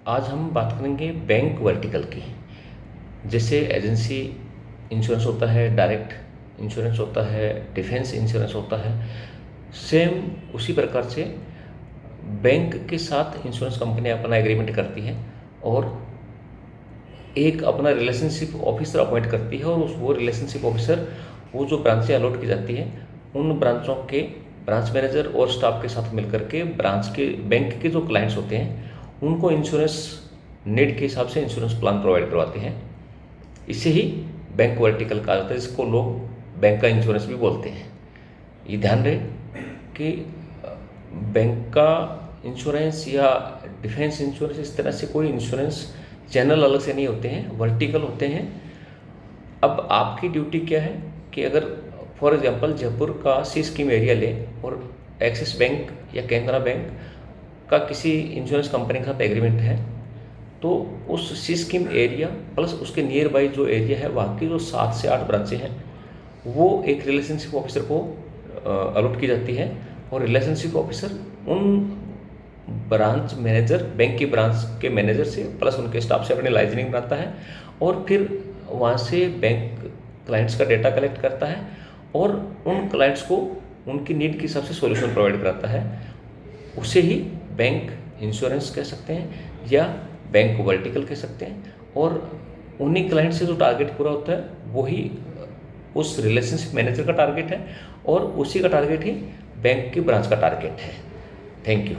आज हम बात करेंगे बैंक वर्टिकल की। जैसे एजेंसी इंश्योरेंस होता है, डायरेक्ट इंश्योरेंस होता है, डिफेंस इंश्योरेंस होता है, सेम उसी प्रकार से बैंक के साथ इंश्योरेंस कंपनी अपना एग्रीमेंट करती है और एक अपना रिलेशनशिप ऑफिसर अपॉइंट करती है। और उस वो रिलेशनशिप ऑफिसर वो जो ब्रांचें अलॉट की जाती हैं उन ब्रांचों के ब्रांच मैनेजर और स्टाफ के साथ मिलकर के ब्रांच के बैंक के जो क्लाइंट्स होते हैं उनको इंश्योरेंस नीड के हिसाब से इंश्योरेंस प्लान प्रोवाइड करवाते हैं। इसे ही बैंक वर्टिकल कहा जाता है, जिसको लोग बैंक का इंश्योरेंस भी बोलते हैं। ये ध्यान रहे कि बैंक का इंश्योरेंस या डिफेंस इंश्योरेंस इस तरह से कोई इंश्योरेंस चैनल अलग से नहीं होते हैं, वर्टिकल होते हैं। अब आपकी ड्यूटी क्या है कि अगर फॉर एग्जांपल जयपुर का सी स्कीम एरिया लें और एक्सिस बैंक या कैनरा बैंक का किसी इंश्योरेंस कंपनी के साथ एग्रीमेंट है, तो उस सी स्कीम एरिया प्लस उसके नियर बाई जो एरिया है वहाँ की जो 7 से 8 ब्रांचें हैं वो एक रिलेशनशिप ऑफिसर को अलॉट की जाती है। और रिलेशनशिप ऑफिसर उन ब्रांच मैनेजर, बैंक की ब्रांच के मैनेजर से प्लस उनके स्टाफ से अपनी लाइजनिंग बनाता है और फिर वहाँ से बैंक क्लाइंट्स का डेटा कलेक्ट करता है और उन क्लाइंट्स को उनकी नीड के हिसाब से सॉल्यूशन प्रोवाइड कराता है। उसे ही बैंक इंश्योरेंस कह सकते हैं या बैंक वर्टिकल कह सकते हैं। और उन्हीं क्लाइंट से जो टारगेट पूरा होता है वही उस रिलेशनशिप मैनेजर का टारगेट है और उसी का टारगेट ही बैंक की ब्रांच का टारगेट है। Thank you.